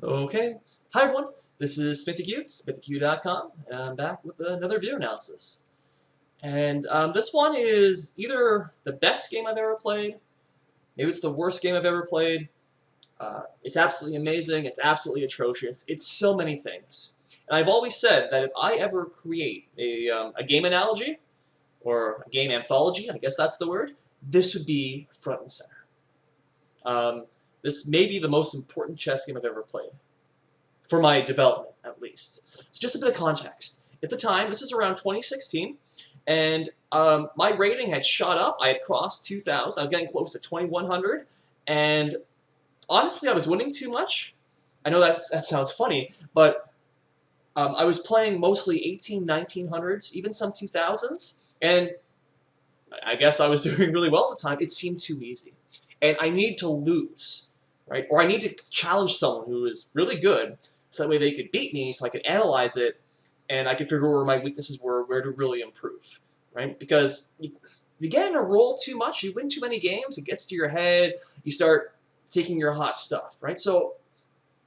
Okay. Hi everyone, this is SmithyQ, SmithyQ.com, and I'm back with another video analysis. And this one is either the best game I've ever played, maybe it's the worst game I've ever played. It's absolutely amazing, it's absolutely atrocious, it's so many things. And I've always said that if I ever create a game analogy, or a game anthology, I guess that's the word, this would be front and center. This may be the most important chess game I've ever played. For my development, at least. So just a bit of context. At the time, this is around 2016, and my rating had shot up. I had crossed 2,000. I was getting close to 2,100, and honestly, I was winning too much. I know that sounds funny, but I was playing mostly 1900s, even some 2000s, and I guess I was doing really well at the time. It seemed too easy, and I need to lose, right? Or I need to challenge someone who is really good, so that way they could beat me, so I could analyze it, and I could figure where my weaknesses were, where to really improve, right? Because you get in a roll too much, you win too many games, it gets to your head, you start taking your hot stuff, right? So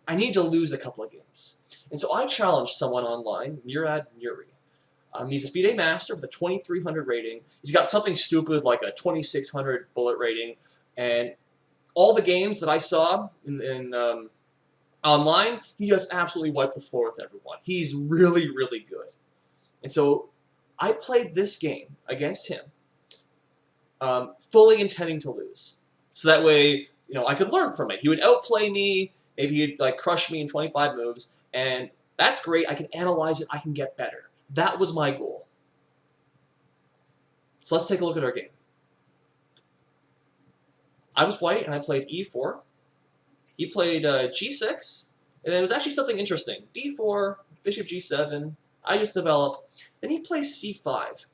I need to lose a couple of games. And so I challenged someone online, Murad Muri. He's a FIDE master with a 2,300 rating. He's got something stupid like a 2,600 bullet rating, and all the games that I saw in online, he just absolutely wiped the floor with everyone. He's really, really good. And so I played this game against him, fully intending to lose. So that way, I could learn from it. He would outplay me, maybe he'd like crush me in 25 moves, and that's great. I can analyze it, I can get better. That was my goal. So let's take a look at our game. I was white and I played e4. He played g6, and it was actually something interesting. d4, bishop g7, I just developed. Then he plays c5.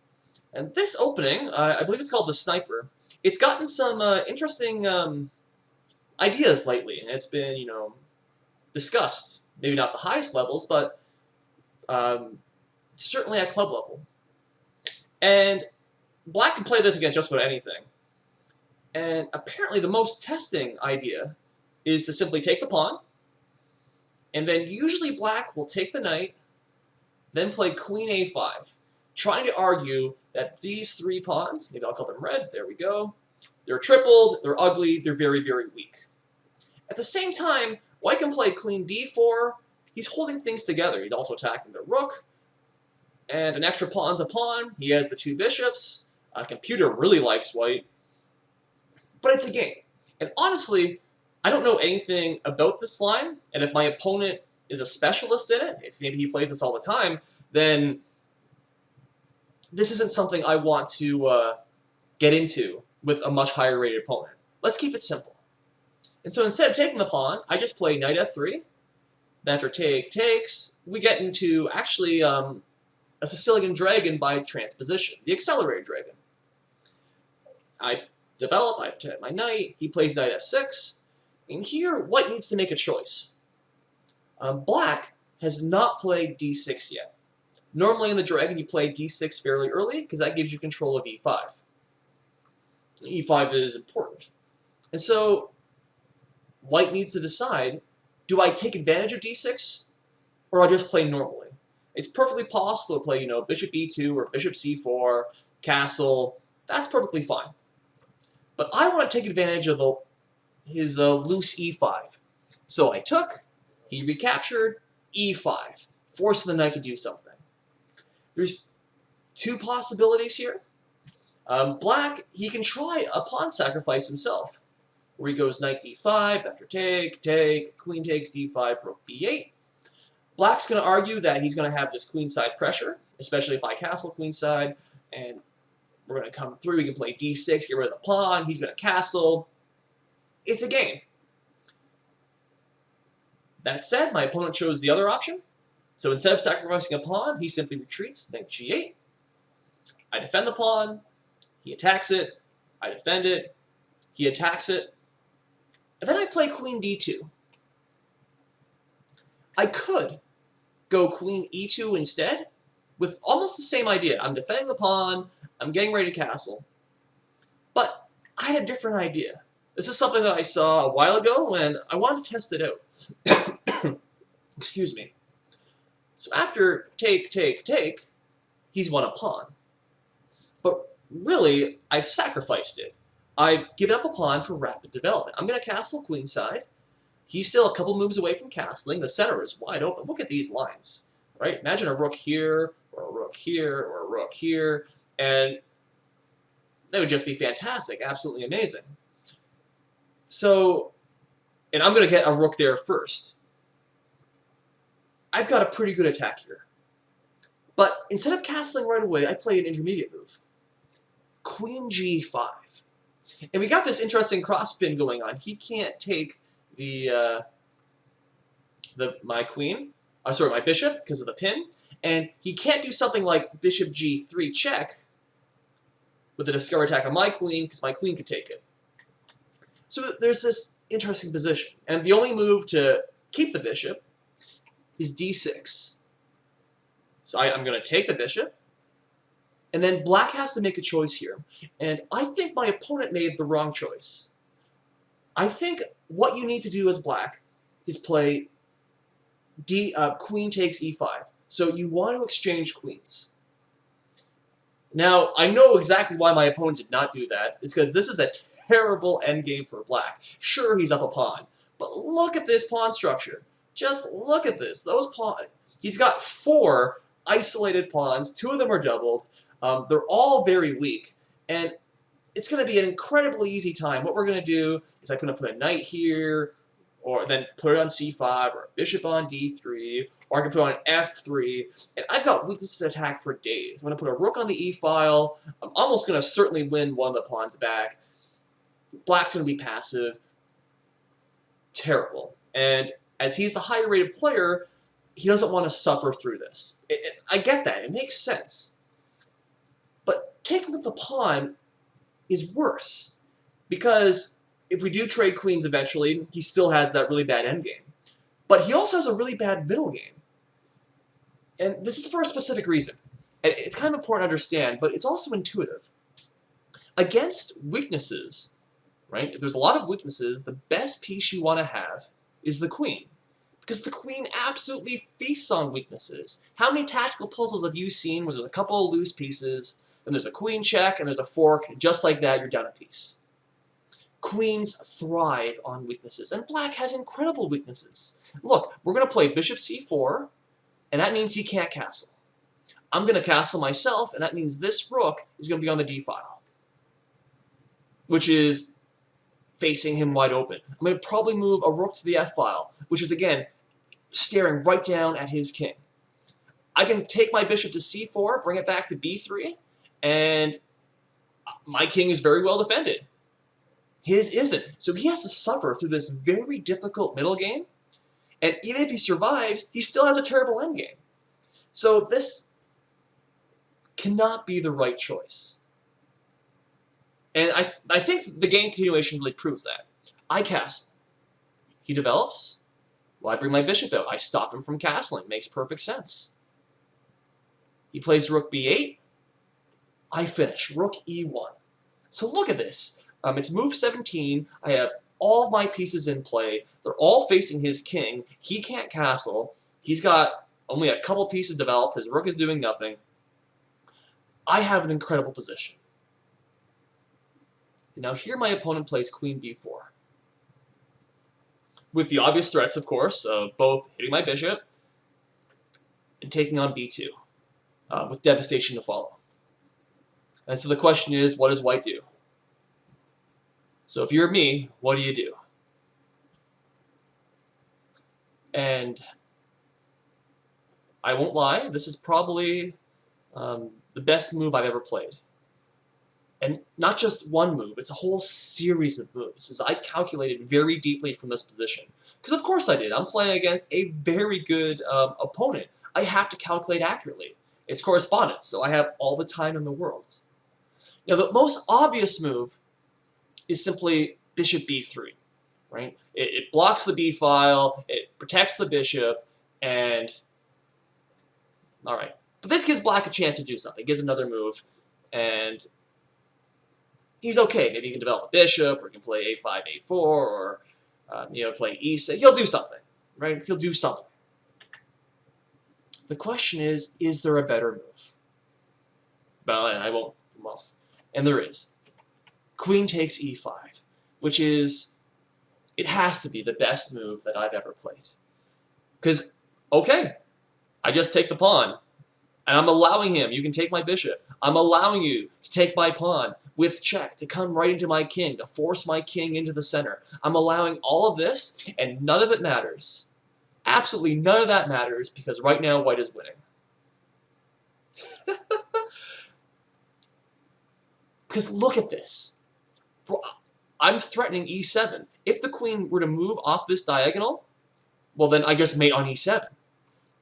And this opening, I believe it's called the Sniper, it's gotten some interesting ideas lately, and it's been, discussed. Maybe not the highest levels, but certainly at club level. And black can play this against just about anything. And apparently the most testing idea is to simply take the pawn, and then usually black will take the knight, then play queen a5, trying to argue that these three pawns, maybe I'll call them red, there we go, they're tripled, they're ugly, they're very, very weak. At the same time, white can play queen d4, he's holding things together, he's also attacking the rook, and an extra pawn's a pawn, he has the two bishops, computer really likes white, but it's a game. And honestly, I don't know anything about this line, and if my opponent is a specialist in it, if maybe he plays this all the time, then this isn't something I want to get into with a much higher rated opponent. Let's keep it simple. And so instead of taking the pawn, I just play knight f3. Then after take takes, we get into actually a Sicilian dragon by transposition, the accelerated dragon. I develop, I protect my knight, he plays knight f6, and here white needs to make a choice. Black has not played d6 yet. Normally in the dragon you play d6 fairly early because that gives you control of e5. e5 is important. And so white needs to decide, do I take advantage of d6 or I just play normally? It's perfectly possible to play, bishop e2 or bishop c4, castle, that's perfectly fine. But I want to take advantage of his loose e5. So I took, he recaptured, e5, forcing the knight to do something. There's two possibilities here. Black, he can try a pawn sacrifice himself, where he goes knight d5, after take, take, queen takes d5, rook b8. Black's going to argue that he's going to have this queenside pressure, especially if I castle queenside, and we're going to come through, he can play d6, get rid of the pawn, he's going to castle. It's a game. That said, my opponent chose the other option. So instead of sacrificing a pawn, he simply retreats, knight g8. I defend the pawn, he attacks it, I defend it, he attacks it, and then I play queen d2. I could go queen e2 instead, with almost the same idea. I'm defending the pawn, I'm getting ready to castle. But I had a different idea. This is something that I saw a while ago, and I wanted to test it out. Excuse me. So after take, take, take, he's won a pawn. But really, I've sacrificed it. I've given up a pawn for rapid development. I'm going to castle queenside. He's still a couple moves away from castling. The center is wide open. Look at these lines, right? Imagine a rook here, or a rook here, or a rook here, and that would just be fantastic, absolutely amazing. So, and I'm going to get a rook there first. I've got a pretty good attack here. But instead of castling right away, I play an intermediate move. Queen g5. And we got this interesting cross spin going on. He can't take my queen, sorry, my bishop because of the pin, and he can't do something like bishop g3 check with a discover attack on my queen because my queen could take it. So there's this interesting position, and the only move to keep the bishop is d6. So I'm going to take the bishop, and then black has to make a choice here, and I think my opponent made the wrong choice. I think what you need to do as black is play queen takes e5. So you want to exchange queens. Now, I know exactly why my opponent did not do that. It's because this is a terrible endgame for black. Sure, he's up a pawn, but look at this pawn structure. Just look at this. He's got 4 isolated pawns. 2 of them are doubled. They're all very weak, and it's going to be an incredibly easy time. What we're going to do is I'm going to put a knight here, or then put it on c5, or a bishop on d3, or I can put it on f3, and I've got weaknesses to attack for days. I'm going to put a rook on the e-file. I'm almost going to certainly win one of the pawns back. Black's going to be passive. Terrible. And as he's the higher rated player, he doesn't want to suffer through this. I get that. It makes sense. But taking with the pawn is worse, because if we do trade queens eventually, he still has that really bad endgame. But he also has a really bad middle game. And this is for a specific reason. And it's kind of important to understand, but it's also intuitive. Against weaknesses, right, if there's a lot of weaknesses, the best piece you want to have is the queen. Because the queen absolutely feasts on weaknesses. How many tactical puzzles have you seen where there's a couple of loose pieces, then there's a queen check, and there's a fork, and just like that, you're down a piece? Queens thrive on weaknesses, and black has incredible weaknesses. Look, we're going to play bishop c4, and that means he can't castle. I'm going to castle myself, and that means this rook is going to be on the d-file, which is facing him wide open. I'm going to probably move a rook to the f-file, which is, again, staring right down at his king. I can take my bishop to c4, bring it back to b3, and my king is very well defended. His isn't. So he has to suffer through this very difficult middle game, and even if he survives, he still has a terrible endgame. So this cannot be the right choice. And I think the game continuation really proves that. I castle. He develops. Well, I bring my bishop out. I stop him from castling. Makes perfect sense. He plays rook b8. I finish. Rook e1. So look at this. It's move 17. I have all my pieces in play. They're all facing his king. He can't castle. He's got only a couple pieces developed. His rook is doing nothing. I have an incredible position. And now here my opponent plays queen b4. With the obvious threats, of course, of both hitting my bishop and taking on b2, with devastation to follow. And so the question is, what does white do? So if you're me, what do you do? And I won't lie, this is probably the best move I've ever played. And not just one move, it's a whole series of moves, as I calculated very deeply from this position. Because of course I did. I'm playing against a very good opponent. I have to calculate accurately. It's correspondence, so I have all the time in the world. Now the most obvious move is simply bishop b3, right? It blocks the b-file, it protects the bishop, and alright. But this gives black a chance to do something. It gives another move, and he's okay. Maybe he can develop a bishop, or he can play a5, a4, or play e6. He'll do something, right? He'll do something. The question is there a better move? Well, I won't. Well, and there is. Queen takes e5, which is, it has to be the best move that I've ever played. Because, okay, I just take the pawn, and I'm allowing him, you can take my bishop, I'm allowing you to take my pawn with check, to come right into my king, to force my king into the center. I'm allowing all of this, and none of it matters. Absolutely none of that matters, because right now white is winning. Because look at this. I'm threatening e7. If the queen were to move off this diagonal, well then I just mate on e7.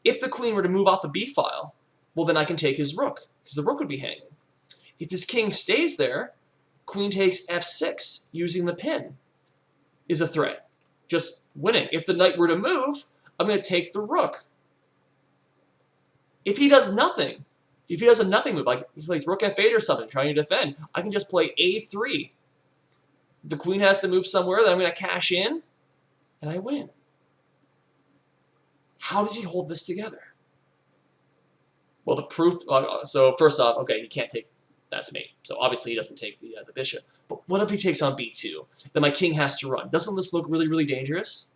If the queen were to move off the b file, well then I can take his rook, because the rook would be hanging. If his king stays there, queen takes f6 using the pin is a threat. Just winning. If the knight were to move, I'm going to take the rook. If he does nothing, if he does a nothing move, like he plays rook f8 or something, trying to defend, I can just play a3. The queen has to move somewhere, then I'm going to cash in, and I win. How does he hold this together? Well, the proof, so first off, okay, he can't take, that's mate. So obviously he doesn't take the bishop. But what if he takes on b2? Then my king has to run. Doesn't this look really, really dangerous?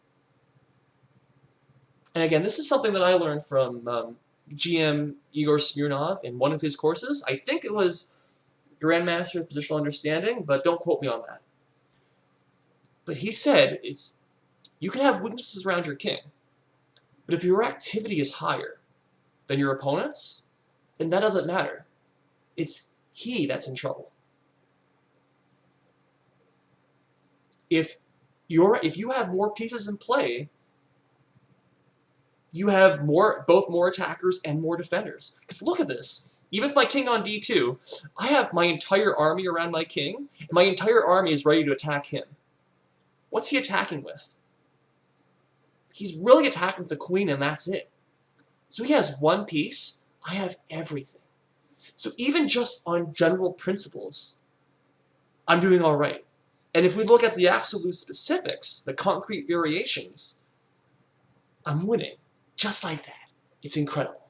And again, this is something that I learned from GM Igor Smirnov in one of his courses. I think it was Grandmaster of Positional Understanding, but don't quote me on that. But he said, you can have weaknesses around your king, but if your activity is higher than your opponent's, then that doesn't matter. It's he that's in trouble. If you have more pieces in play, you have both more attackers and more defenders. Because look at this. Even with my king on d2, I have my entire army around my king, and my entire army is ready to attack him. What's he attacking with? He's really attacking with the queen, and that's it. So he has one piece. I have everything. So even just on general principles, I'm doing all right. And if we look at the absolute specifics, the concrete variations, I'm winning. Just like that. It's incredible.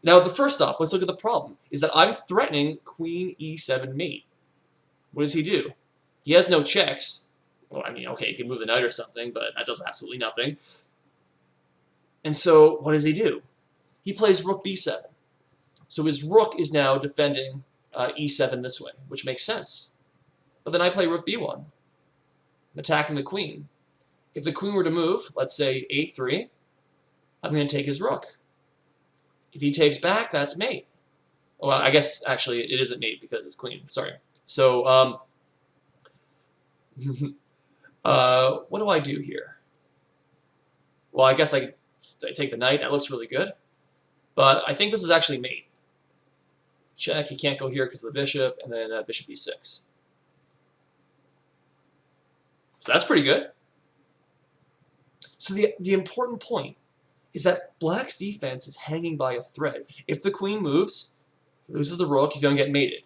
Now, first off, let's look at the problem, is that I'm threatening queen e7 mate. What does he do? He has no checks. Well, I mean, okay, he can move the knight or something, but that does absolutely nothing. And so, what does he do? He plays rook b7. So his rook is now defending e7 this way, which makes sense. But then I play rook b1. I'm attacking the queen. If the queen were to move, let's say a3, I'm going to take his rook. If he takes back, that's mate. Well, I guess, actually, it isn't mate because it's queen. Sorry. So, what do I do here? Well, I guess I take the knight. That looks really good. But I think this is actually mate. Check. He can't go here because of the bishop, and then bishop e6. So that's pretty good. So the important point is that black's defense is hanging by a thread. If the queen moves, he loses the rook, he's going to get mated.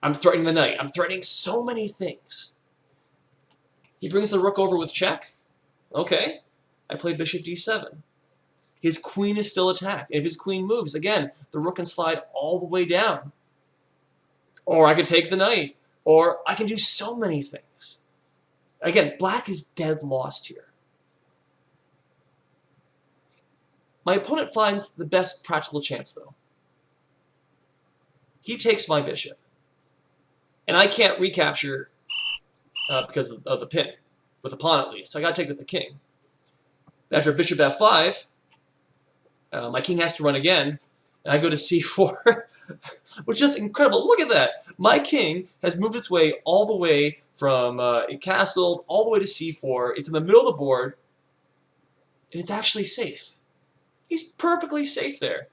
I'm threatening the knight. I'm threatening so many things. He brings the rook over with check. Okay. I play bishop d7. His queen is still attacked. And if his queen moves, again, the rook can slide all the way down. Or I could take the knight. Or I can do so many things. Again, black is dead lost here. My opponent finds the best practical chance, though. He takes my bishop. And I can't recapture because of the pin, with the pawn at least. So I got to take with the king. After bishop f5, my king has to run again, and I go to c4, which is incredible. Look at that. My king has moved its way all the way from castled all the way to c4. It's in the middle of the board, and it's actually safe. He's perfectly safe there.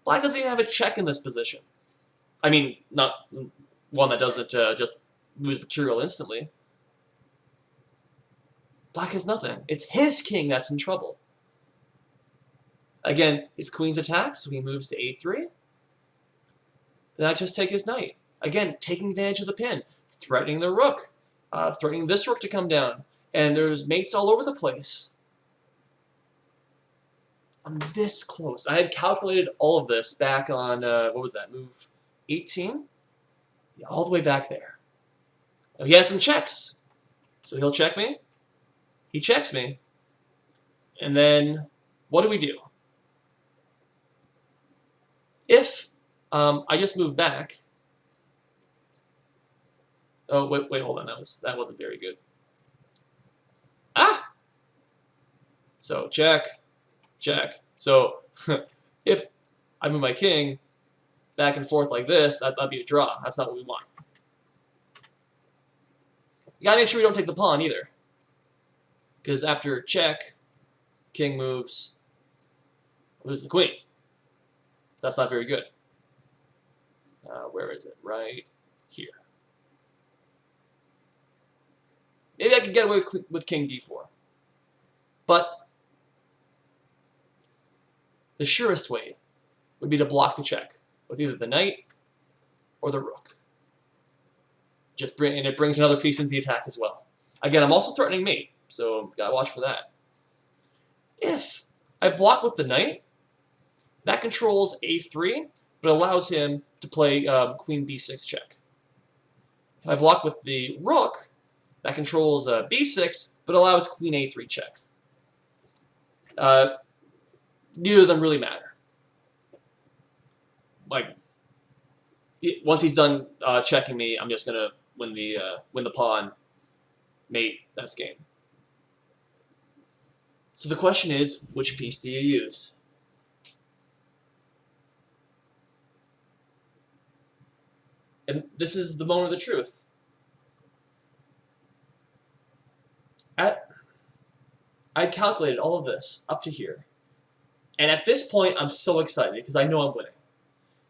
Black doesn't even have a check in this position. I mean, not one that doesn't just lose material instantly. Black has nothing. It's his king that's in trouble. Again, his queen's attacked, so he moves to a3. Then I just take his knight. Again, taking advantage of the pin, threatening the rook, threatening this rook to come down, and there's mates all over the place. I'm this close. I had calculated all of this back on, what was that, move 18? Yeah, all the way back there. Now, he has some checks. So he'll check me. He checks me. And then, what do we do? If I just move back... Oh, wait, hold on. That wasn't very good. Ah! So, check, check. So, if I move my king back and forth like this, that'd be a draw. That's not what we want. You gotta make sure we don't take the pawn either. Because after check, king moves, lose the queen. So that's not very good. Where is it? Right here. Maybe I could get away with king d4. But the surest way would be to block the check with either the knight or the rook. And it brings another piece into the attack as well. Again, I'm also threatening mate, so gotta watch for that. If I block with the knight, that controls a3, but allows him to play queen b6 check. If I block with the rook, that controls b6, but allows queen a3 check. Neither of them really matter. Like, once he's done checking me, I'm just gonna win the pawn, mate. That's game. So the question is, which piece do you use? And this is the moment of the truth. I calculated all of this up to here. And at this point, I'm so excited because I know I'm winning.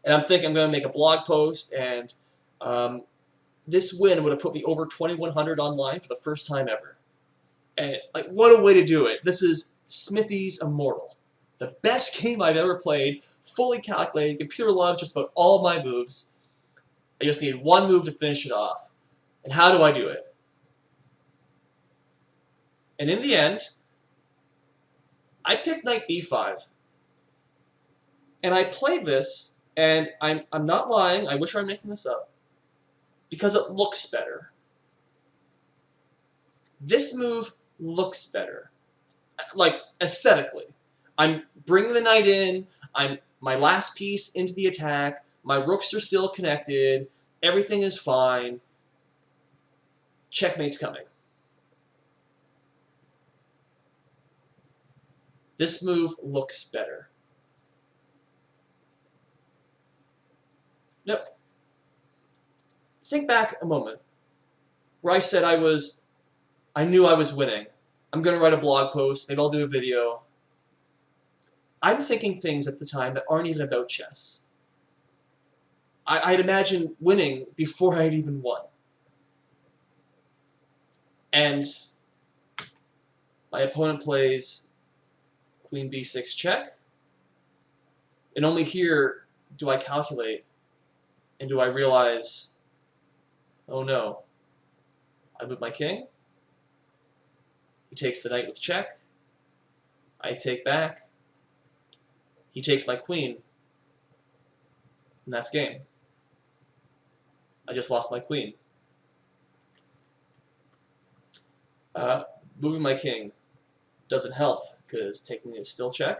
And I'm thinking I'm going to make a blog post, and this win would have put me over 2,100 online for the first time ever. And like, what a way to do it. This is Smithy's Immortal. The best game I've ever played, fully calculated, computer loves just about all of my moves. I just need one move to finish it off. And how do I do it? And in the end, I picked knight b5. And I played this, and I'm not lying, I wish I were making this up, because it looks better. This move looks better. Like, aesthetically. I'm bringing the knight in, I'm my last piece into the attack, my rooks are still connected, everything is fine. Checkmate's coming. This move looks better. Now, think back a moment where I said I knew I was winning. I'm going to write a blog post, maybe I'll do a video. I'm thinking things at the time that aren't even about chess. I'd imagined winning before I had even won. And my opponent plays queen b6 check. And only here do I calculate and do I realize, oh no, I moved my king. He takes the knight with check. I take back. He takes my queen. And that's game. I just lost my queen. Moving my king doesn't help because taking is still check.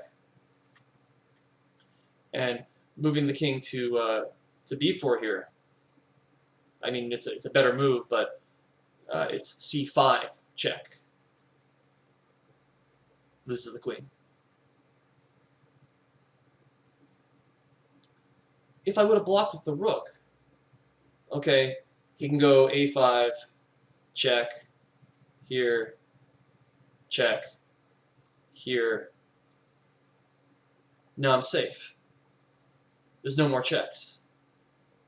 And moving the king to b4 here. I mean, it's a better move, but it's c5 check. Loses the queen. If I would have blocked with the rook, okay, he can go a5, check, here, check, here. Now I'm safe. There's no more checks.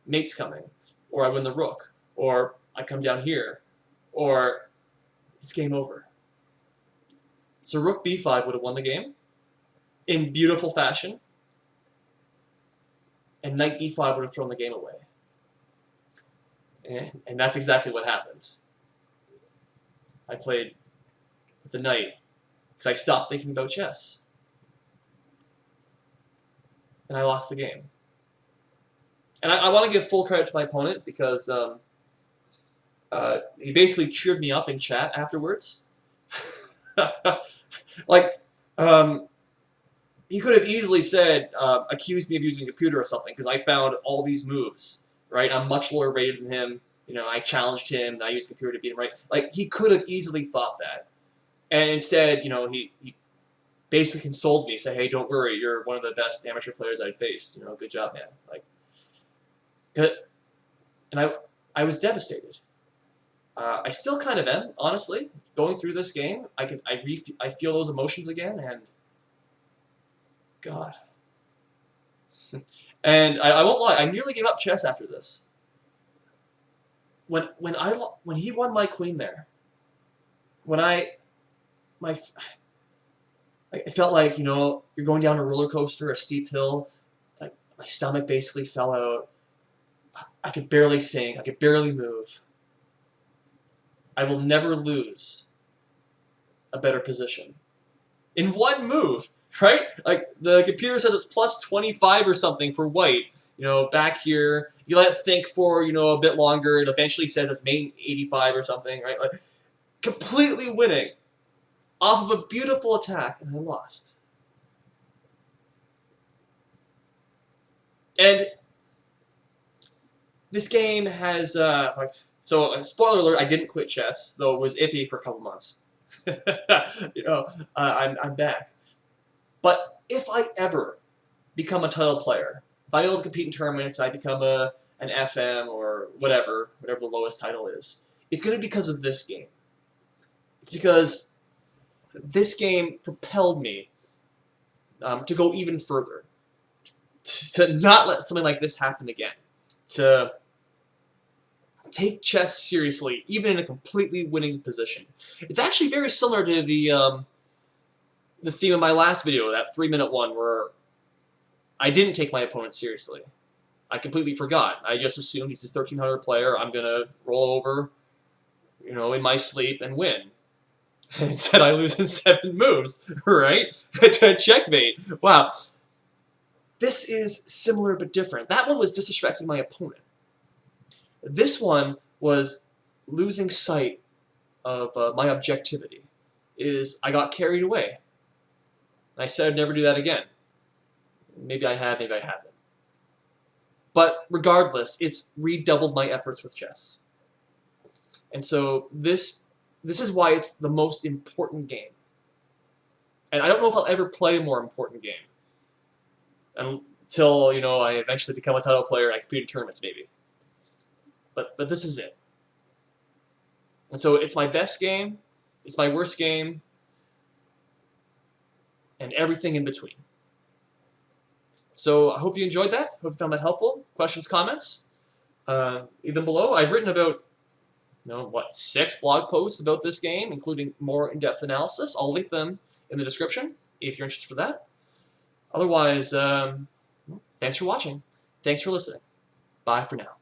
Mate's coming, or I win the rook, or I come down here, or it's game over. So rook b5 would have won the game in beautiful fashion, and knight b5 would have thrown the game away. And that's exactly what happened. I played with the knight because I stopped thinking about chess. and I lost the game. And I want to give full credit to my opponent because he basically cheered me up in chat afterwards. Like, he could have easily said, accused me of using a computer or something, because I found all these moves, right? I'm much lower rated than him. You know, I challenged him, and I used a computer to beat him, right? Like, he could have easily thought that. And instead, you know, he basically consoled me, said, hey, don't worry, you're one of the best amateur players I've faced. You know, good job, man. Like, and I was devastated. I still kind of am, honestly. Going through this game, I feel those emotions again, and God. And I won't lie, I nearly gave up chess after this. When he won my queen there, I felt like, you know, you're going down a roller coaster, a steep hill. Like, my stomach basically fell out. I could barely think. I could barely move. I will never lose a better position. In one move, right? Like, the computer says it's plus 25 or something for white. You know, back here, you let it think for, you know, a bit longer. It eventually says it's main 85 or something, right? Like, completely winning off of a beautiful attack, and I lost. And this game has, so, spoiler alert, I didn't quit chess, though it was iffy for a couple months. You know, I'm back. But if I ever become a title player, if I'm able to compete in tournaments, I become an FM or whatever the lowest title is, it's going to be because of this game. It's because this game propelled me to go even further, to not let something like this happen again, to take chess seriously, even in a completely winning position. It's actually very similar to the theme of my last video, that 3-minute one, where I didn't take my opponent seriously. I completely forgot. I just assumed he's a 1300 player, I'm gonna roll over, you know, in my sleep and win. And instead I lose in 7 moves, right? To checkmate. Wow. This is similar but different. That one was disrespecting my opponent. This one was losing sight of my objectivity. I got carried away. I said I'd never do that again. Maybe I have, maybe I haven't. But regardless, it's redoubled my efforts with chess. And so this is why it's the most important game. And I don't know if I'll ever play a more important game until, you know, I eventually become a title player and I compete in tournaments, maybe. But this is it. And so it's my best game, it's my worst game, and everything in between. So I hope you enjoyed that. Hope you found that helpful. Questions, comments, leave them below. I've written about, 6 blog posts about this game, including more in-depth analysis. I'll link them in the description if you're interested for that. Otherwise, thanks for watching. Thanks for listening. Bye for now.